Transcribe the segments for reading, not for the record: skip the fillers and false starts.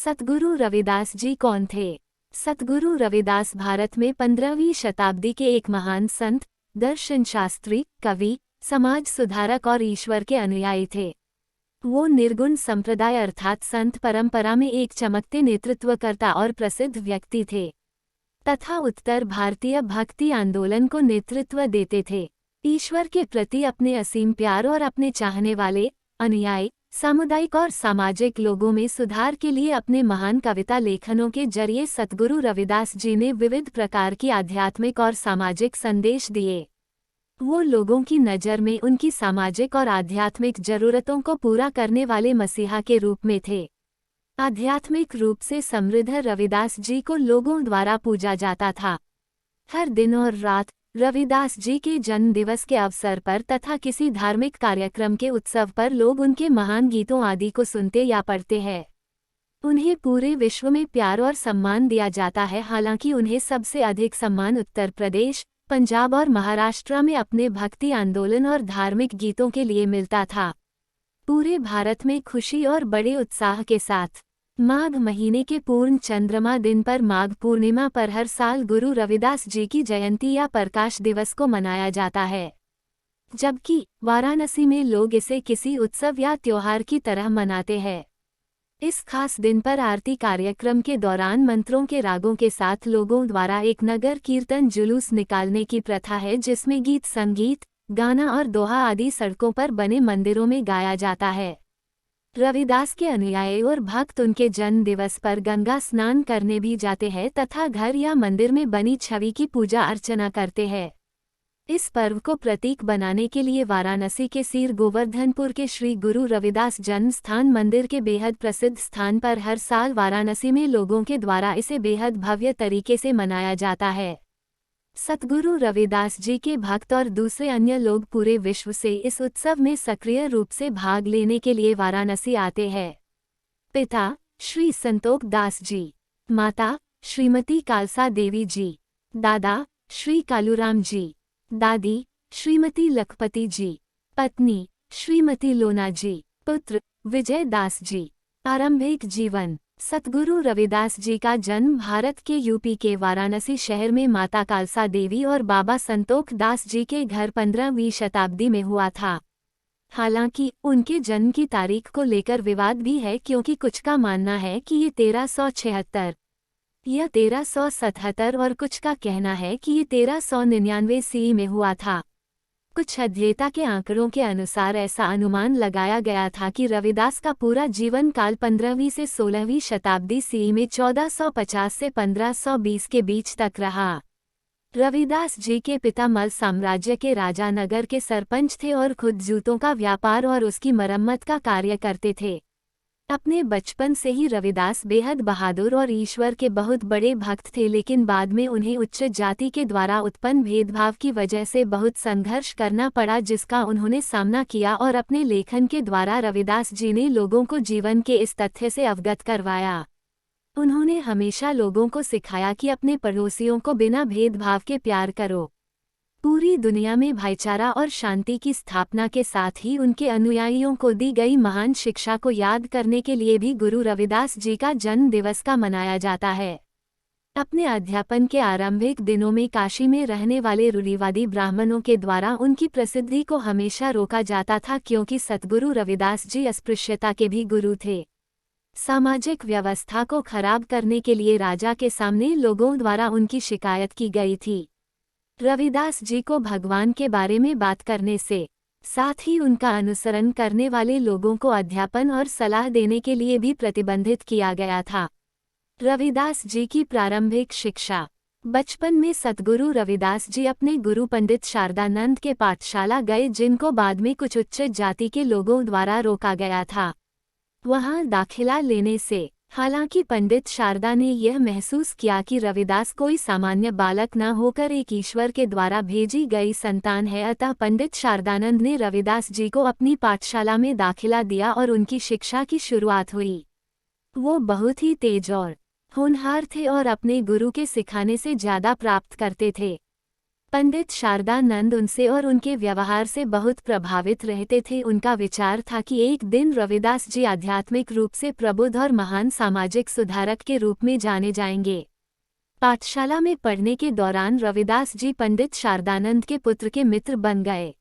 सतगुरु रविदास जी कौन थे? सतगुरु रविदास भारत में 15वीं शताब्दी के एक महान संत, दर्शन शास्त्री, कवि, समाज सुधारक और ईश्वर के अनुयायी थे। वो निर्गुण संप्रदाय अर्थात संत परंपरा में एक चमकते नेतृत्वकर्ता और प्रसिद्ध व्यक्ति थे तथा उत्तर भारतीय भक्ति आंदोलन को नेतृत्व देते थे। ईश्वर के प्रति अपने असीम प्यार और अपने चाहने वाले, अनुयायी, सामुदायिक और सामाजिक लोगों में सुधार के लिए अपने महान कविता लेखनों के जरिए सतगुरु रविदास जी ने विविध प्रकार की आध्यात्मिक और सामाजिक संदेश दिए। वो लोगों की नज़र में उनकी सामाजिक और आध्यात्मिक जरूरतों को पूरा करने वाले मसीहा के रूप में थे। आध्यात्मिक रूप से समृद्ध रविदास जी को लोगों द्वारा पूजा जाता था। हर दिन और रात रविदास जी के जन्म दिवस के अवसर पर तथा किसी धार्मिक कार्यक्रम के उत्सव पर लोग उनके महान गीतों आदि को सुनते या पढ़ते हैं। उन्हें पूरे विश्व में प्यार और सम्मान दिया जाता है। हालांकि उन्हें सबसे अधिक सम्मान उत्तर प्रदेश, पंजाब और महाराष्ट्र में अपने भक्ति आंदोलन और धार्मिक गीतों के लिए मिलता था। पूरे भारत में खुशी और बड़े उत्साह के साथ माघ महीने के पूर्ण चंद्रमा दिन पर माघ पूर्णिमा पर हर साल गुरु रविदास जी की जयंती या प्रकाश दिवस को मनाया जाता है, जबकि वाराणसी में लोग इसे किसी उत्सव या त्योहार की तरह मनाते हैं। इस खास दिन पर आरती कार्यक्रम के दौरान मंत्रों के रागों के साथ लोगों द्वारा एक नगर कीर्तन जुलूस निकालने की प्रथा है, जिसमें गीत संगीत, गाना और दोहा आदि सड़कों पर बने मंदिरों में गाया जाता है। रविदास के अनुयायी और भक्त उनके जन्म दिवस पर गंगा स्नान करने भी जाते हैं तथा घर या मंदिर में बनी छवि की पूजा अर्चना करते हैं। इस पर्व को प्रतीक बनाने के लिए वाराणसी के सीर गोवर्धनपुर के श्री गुरु रविदास जन्म स्थान मंदिर के बेहद प्रसिद्ध स्थान पर हर साल वाराणसी में लोगों के द्वारा इसे बेहद भव्य तरीके से मनाया जाता है। सतगुरु रविदास जी के भक्त और दूसरे अन्य लोग पूरे विश्व से इस उत्सव में सक्रिय रूप से भाग लेने के लिए वाराणसी आते हैं। पिता श्री संतोख दास जी, माता श्रीमती कालसा देवी जी, दादा श्री कालूराम जी, दादी श्रीमती लखपति जी, पत्नी श्रीमती लोना जी, पुत्र विजय दास जी। आरंभिक जीवन। सतगुरु रविदास जी का जन्म भारत के यूपी के वाराणसी शहर में माता कालसा देवी और बाबा संतोख दास जी के घर 15वीं शताब्दी में हुआ था। हालांकि उनके जन्म की तारीख को लेकर विवाद भी है, क्योंकि कुछ का मानना है कि ये 1376 या 1377 और कुछ का कहना है कि ये 1399 सी में हुआ था। कुछ अध्येता के आंकड़ों के अनुसार ऐसा अनुमान लगाया गया था कि रविदास का पूरा जीवन काल 15वीं से 16वीं शताब्दी सी में 1450 से 1520 के बीच तक रहा। रविदास जी के पिता मल साम्राज्य के राजा नगर के सरपंच थे और खुद जूतों का व्यापार और उसकी मरम्मत का कार्य करते थे। अपने बचपन से ही रविदास बेहद बहादुर और ईश्वर के बहुत बड़े भक्त थे, लेकिन बाद में उन्हें उच्च जाति के द्वारा उत्पन्न भेदभाव की वजह से बहुत संघर्ष करना पड़ा, जिसका उन्होंने सामना किया और अपने लेखन के द्वारा रविदास जी ने लोगों को जीवन के इस तथ्य से अवगत करवाया। उन्होंने हमेशा लोगों को सिखाया कि अपने पड़ोसियों को बिना भेदभाव के प्यार करो। पूरी दुनिया में भाईचारा और शांति की स्थापना के साथ ही उनके अनुयायियों को दी गई महान शिक्षा को याद करने के लिए भी गुरु रविदास जी का जन्म दिवस का मनाया जाता है। अपने अध्यापन के आरंभिक दिनों में काशी में रहने वाले रूढ़िवादी ब्राह्मणों के द्वारा उनकी प्रसिद्धि को हमेशा रोका जाता था, क्योंकि सतगुरु रविदास जी अस्पृश्यता के भी गुरु थे। सामाजिक व्यवस्था को खराब करने के लिए राजा के सामने लोगों द्वारा उनकी शिकायत की गई थी। रविदास जी को भगवान के बारे में बात करने से साथ ही उनका अनुसरण करने वाले लोगों को अध्यापन और सलाह देने के लिए भी प्रतिबंधित किया गया था। रविदास जी की प्रारंभिक शिक्षा। बचपन में सतगुरु रविदास जी अपने गुरु पंडित शारदानंद के पाठशाला गए, जिनको बाद में कुछ उच्च जाति के लोगों द्वारा रोका गया था वहां दाखिला लेने से। हालांकि पंडित शारदा ने यह महसूस किया कि रविदास कोई सामान्य बालक न होकर एक ईश्वर के द्वारा भेजी गई संतान है, अतः पंडित शारदानंद ने रविदास जी को अपनी पाठशाला में दाखिला दिया और उनकी शिक्षा की शुरुआत हुई। वो बहुत ही तेज और होनहार थे और अपने गुरु के सिखाने से ज्यादा प्राप्त करते थे। पंडित शारदानंद उनसे और उनके व्यवहार से बहुत प्रभावित रहते थे। उनका विचार था कि एक दिन रविदास जी आध्यात्मिक रूप से प्रबुद्ध और महान सामाजिक सुधारक के रूप में जाने जाएंगे। पाठशाला में पढ़ने के दौरान रविदास जी पंडित शारदानंद के पुत्र के मित्र बन गए।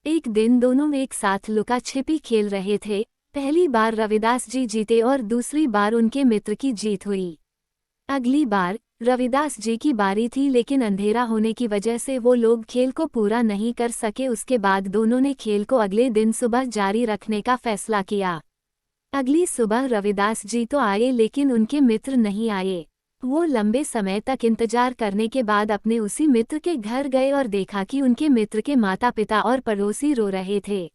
एक दिन दोनों एक साथ लुका छिपी खेल रहे थे। पहली बार रविदास जी जीते और दूसरी बार उनके मित्र की जीत हुई। अगली बार रविदास जी की बारी थी, लेकिन अंधेरा होने की वजह से वो लोग खेल को पूरा नहीं कर सके। उसके बाद दोनों ने खेल को अगले दिन सुबह जारी रखने का फैसला किया। अगली सुबह रविदास जी तो आए, लेकिन उनके मित्र नहीं आए। वो लंबे समय तक इंतजार करने के बाद अपने उसी मित्र के घर गए और देखा कि उनके मित्र के माता पिता और पड़ोसी रो रहे थे।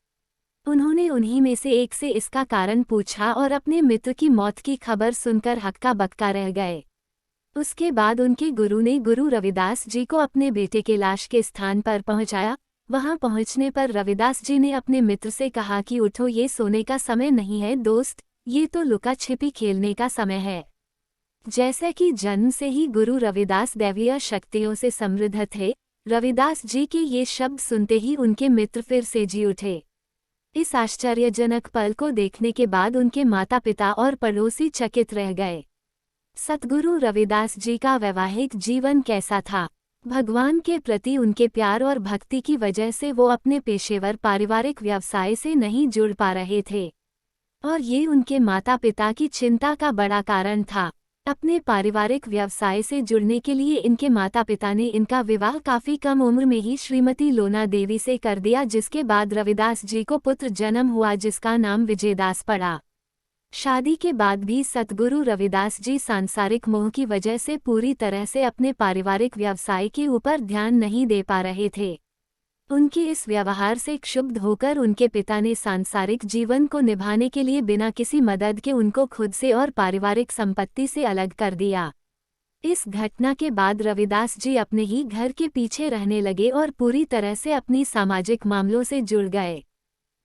उन्होंने उन्हीं में से एक से इसका कारण पूछा और अपने मित्र की मौत की खबर सुनकर हक्का बक्का रह गए। उसके बाद उनके गुरु ने गुरु रविदास जी को अपने बेटे के लाश के स्थान पर पहुंचाया। वहां पहुंचने पर रविदास जी ने अपने मित्र से कहा कि उठो, ये सोने का समय नहीं है दोस्त, ये तो लुका छिपी खेलने का समय है। जैसे कि जन्म से ही गुरु रविदास दैवीय शक्तियों से समृद्ध थे, रविदास जी के ये शब्द सुनते ही उनके मित्र फिर से जी उठे। इस आश्चर्यजनक पल को देखने के बाद उनके माता पिता और पड़ोसी चकित रह गए। सतगुरु रविदास जी का वैवाहिक जीवन कैसा था? भगवान के प्रति उनके प्यार और भक्ति की वजह से वो अपने पेशेवर पारिवारिक व्यवसाय से नहीं जुड़ पा रहे थे, और ये उनके माता पिता की चिंता का बड़ा कारण था। अपने पारिवारिक व्यवसाय से जुड़ने के लिए इनके माता पिता ने इनका विवाह काफी कम उम्र में ही श्रीमती लोना देवी से कर दिया, जिसके बाद रविदास जी को पुत्र जन्म हुआ जिसका नाम विजयदास पड़ा। शादी के बाद भी सतगुरु रविदास जी सांसारिक मोह की वजह से पूरी तरह से अपने पारिवारिक व्यवसाय के ऊपर ध्यान नहीं दे पा रहे थे। उनके इस व्यवहार से क्षुब्ध होकर उनके पिता ने सांसारिक जीवन को निभाने के लिए बिना किसी मदद के उनको खुद से और पारिवारिक संपत्ति से अलग कर दिया। इस घटना के बाद रविदास जी अपने ही घर के पीछे रहने लगे और पूरी तरह से अपनी सामाजिक मामलों से जुड़ गए।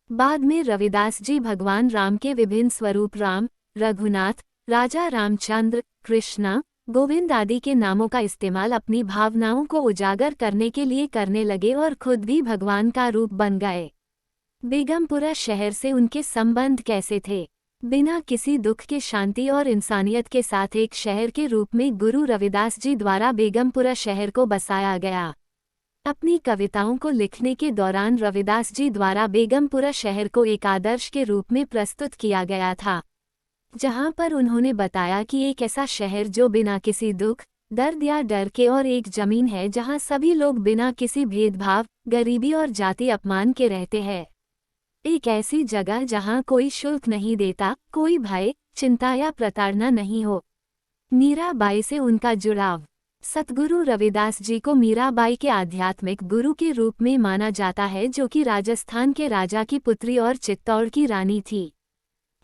बाद में रविदास जी भगवान राम के विभिन्न स्वरूप राम, रघुनाथ, राजा रामचंद्र, कृष्णा, गोविंद आदि के नामों का इस्तेमाल अपनी भावनाओं को उजागर करने के लिए करने लगे और खुद भी भगवान का रूप बन गए। बेगमपुरा शहर से उनके संबंध कैसे थे? बिना किसी दुख के शांति और इंसानियत के साथ एक शहर के रूप में गुरु रविदास जी द्वारा बेगमपुरा शहर को बसाया गया। अपनी कविताओं को लिखने के दौरान रविदास जी द्वारा बेगमपुरा शहर को एक आदर्श के रूप में प्रस्तुत किया गया था, जहां पर उन्होंने बताया कि एक ऐसा शहर जो बिना किसी दुख, दर्द या डर के, और एक जमीन है जहां सभी लोग बिना किसी भेदभाव, गरीबी और जाति अपमान के रहते हैं। एक ऐसी जगह जहां कोई शुल्क नहीं देता, कोई भय, चिंता या प्रताड़ना नहीं हो। मीराबाई से उनका जुड़ाव। सतगुरु रविदास जी को मीराबाई के आध्यात्मिक गुरु के रूप में माना जाता है, जो कि राजस्थान के राजा की पुत्री और चित्तौड़ की रानी थी।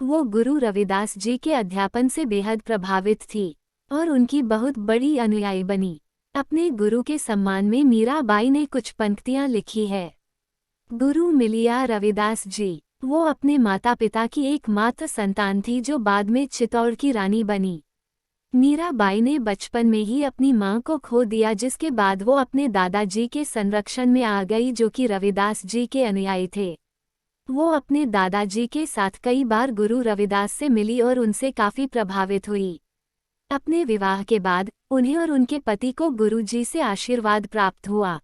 वो गुरु रविदास जी के अध्यापन से बेहद प्रभावित थी और उनकी बहुत बड़ी अनुयायी बनी। अपने गुरु के सम्मान में मीराबाई ने कुछ पंक्तियां लिखी है। गुरु मिलिया रविदास जी। वो अपने माता पिता की एकमात्र संतान थी जो बाद में चित्तौड़ की रानी बनी। मीराबाई ने बचपन में ही अपनी मां को खो दिया, जिसके बाद वो अपने दादाजी के संरक्षण में आ गई, जो कि रविदास जी के अनुयायी थे। वो अपने दादाजी के साथ कई बार गुरु रविदास से मिली और उनसे काफी प्रभावित हुई। अपने विवाह के बाद उन्हें और उनके पति को गुरुजी से आशीर्वाद प्राप्त हुआ।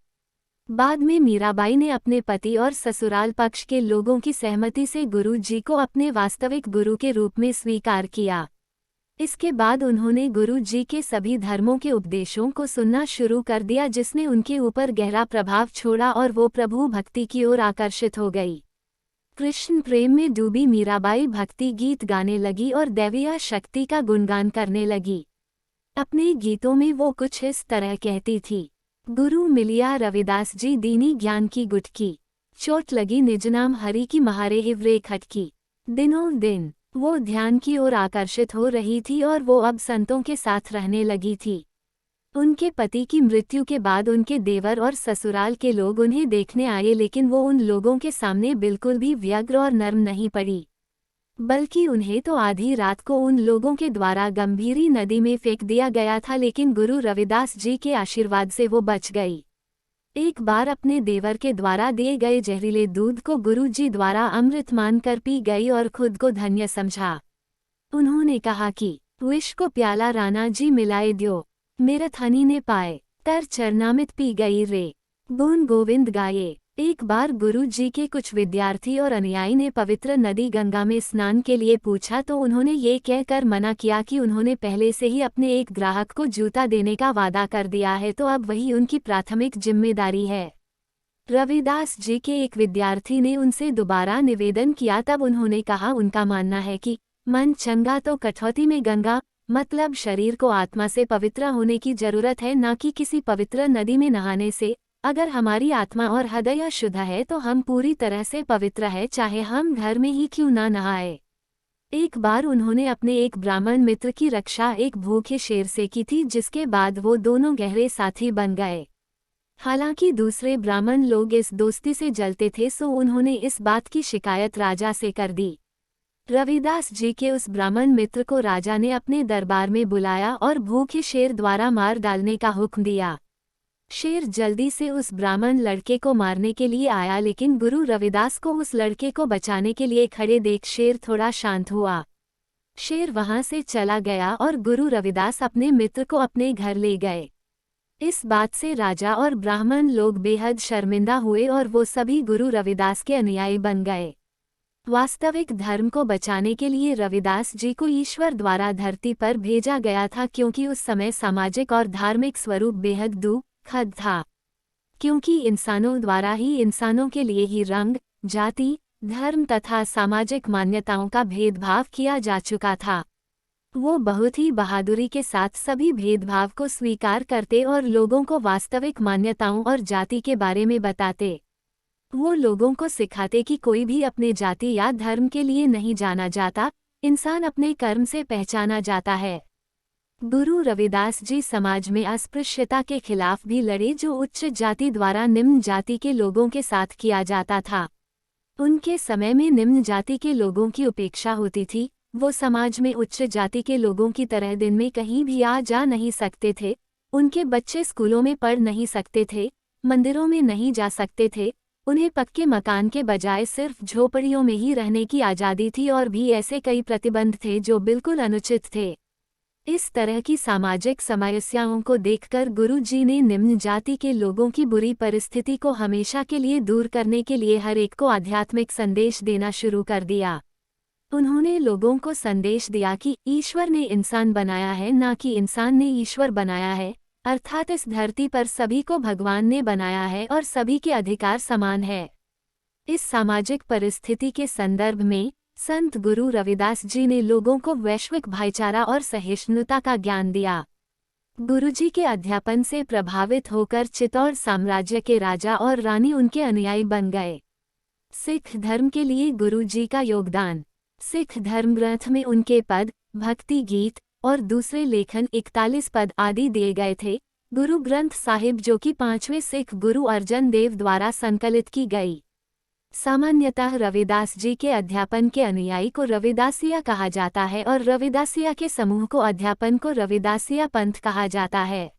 बाद में मीराबाई ने अपने पति और ससुराल पक्ष के लोगों की सहमति से गुरुजी को अपने वास्तविक गुरु के रूप में स्वीकार किया। इसके बाद उन्होंने गुरुजी के सभी धर्मों के उपदेशों को सुनना शुरू कर दिया, जिसने उनके ऊपर गहरा प्रभाव छोड़ा और वो प्रभु भक्ति की ओर आकर्षित हो गई। कृष्ण प्रेम में डूबी मीराबाई भक्ति गीत गाने लगी और दैवीय शक्ति का गुणगान करने लगी। अपने गीतों में वो कुछ इस तरह कहती थी। गुरु मिलिया रविदास जी दीनी ज्ञान की गुटकी, चोट लगी निज नाम हरि की महारे हिवरे खटकी। दिनों दिन वो ध्यान की ओर आकर्षित हो रही थी और वो अब संतों के साथ रहने लगी थी। उनके पति की मृत्यु के बाद उनके देवर और ससुराल के लोग उन्हें देखने आए, लेकिन वो उन लोगों के सामने बिल्कुल भी व्यग्र और नर्म नहीं पड़ी, बल्कि उन्हें तो आधी रात को उन लोगों के द्वारा गंभीरी नदी में फेंक दिया गया था, लेकिन गुरु रविदास जी के आशीर्वाद से वो बच गई। एक बार अपने देवर के द्वारा दिए गए जहरीले दूध को गुरुजी द्वारा अमृत मानकर पी गई और खुद को धन्य समझा। उन्होंने कहा कि विष को प्याला राणा जी मिलाए द्यो, मेरठ हनी ने पाए, तर चरनामित पी गई रे। गुण गोविंद गाये। एक बार गुरु जी के कुछ विद्यार्थी और अनुयायी ने पवित्र नदी गंगा में स्नान के लिए पूछा तो उन्होंने ये कहकर मना किया कि उन्होंने पहले से ही अपने एक ग्राहक को जूता देने का वादा कर दिया है, तो अब वही उनकी प्राथमिक जिम्मेदारी है। रविदास जी के एक विद्यार्थी ने उनसे दोबारा निवेदन किया, तब उन्होंने कहा उनका मानना है कि मन चंगा तो कठौती में गंगा, मतलब शरीर को आत्मा से पवित्र होने की जरूरत है, न कि किसी पवित्र नदी में नहाने से। अगर हमारी आत्मा और हृदय शुद्ध है तो हम पूरी तरह से पवित्र है, चाहे हम घर में ही क्यों ना नहाए। एक बार उन्होंने अपने एक ब्राह्मण मित्र की रक्षा एक भूखे शेर से की थी, जिसके बाद वो दोनों गहरे साथी बन गए। हालांकि दूसरे ब्राह्मण लोग इस दोस्ती से जलते थे, सो उन्होंने इस बात की शिकायत राजा से कर दी। रविदास जी के उस ब्राह्मण मित्र को राजा ने अपने दरबार में बुलाया और भूखे शेर द्वारा मार डालने का हुक्म दिया। शेर जल्दी से उस ब्राह्मण लड़के को मारने के लिए आया, लेकिन गुरु रविदास को उस लड़के को बचाने के लिए खड़े देख शेर थोड़ा शांत हुआ। शेर वहां से चला गया और गुरु रविदास अपने मित्र को अपने घर ले गए। इस बात से राजा और ब्राह्मण लोग बेहद शर्मिंदा हुए और वो सभी गुरु रविदास के अनुयायी बन गए। वास्तविक धर्म को बचाने के लिए रविदास जी को ईश्वर द्वारा धरती पर भेजा गया था, क्योंकि उस समय सामाजिक और धार्मिक स्वरूप बेहद दुखद था। क्योंकि इंसानों द्वारा ही इंसानों के लिए ही रंग, जाति, धर्म तथा सामाजिक मान्यताओं का भेदभाव किया जा चुका था। वो बहुत ही बहादुरी के साथ सभी भेदभाव को स्वीकार करते और लोगों को वास्तविक मान्यताओं और जाति के बारे में बताते। वो लोगों को सिखाते कि कोई भी अपने जाति या धर्म के लिए नहीं जाना जाता, इंसान अपने कर्म से पहचाना जाता है। गुरु रविदास जी समाज में अस्पृश्यता के खिलाफ भी लड़े, जो उच्च जाति द्वारा निम्न जाति के लोगों के साथ किया जाता था। उनके समय में निम्न जाति के लोगों की उपेक्षा होती थी। वो समाज में उच्च जाति के लोगों की तरह दिन में कहीं भी आ जा नहीं सकते थे। उनके बच्चे स्कूलों में पढ़ नहीं सकते थे, मंदिरों में नहीं जा सकते थे। उन्हें पक्के मकान के बजाय सिर्फ झोपड़ियों में ही रहने की आज़ादी थी, और भी ऐसे कई प्रतिबंध थे जो बिल्कुल अनुचित थे। इस तरह की सामाजिक समस्याओं को देखकर गुरु जी ने निम्न जाति के लोगों की बुरी परिस्थिति को हमेशा के लिए दूर करने के लिए हर एक को आध्यात्मिक संदेश देना शुरू कर दिया। उन्होंने लोगों को संदेश दिया कि ईश्वर ने इंसान बनाया है, न कि इंसान ने ईश्वर बनाया है। अर्थात इस धरती पर सभी को भगवान ने बनाया है और सभी के अधिकार समान है। इस सामाजिक परिस्थिति के संदर्भ में संत गुरु रविदास जी ने लोगों को वैश्विक भाईचारा और सहिष्णुता का ज्ञान दिया। गुरुजी के अध्यापन से प्रभावित होकर चित्तौड़ साम्राज्य के राजा और रानी उनके अनुयायी बन गए। सिख धर्म के लिए गुरुजी का योगदान। सिख धर्म ग्रंथ में उनके पद, भक्ति गीत और दूसरे लेखन 41 पद आदि दिए गए थे। गुरु ग्रंथ साहिब, जो कि 5वें सिख गुरु अर्जन देव द्वारा संकलित की गई। सामान्यतः रविदास जी के अध्यापन के अनुयायी को रविदासिया कहा जाता है और रविदासिया के समूह को अध्यापन को रविदासिया पंथ कहा जाता है।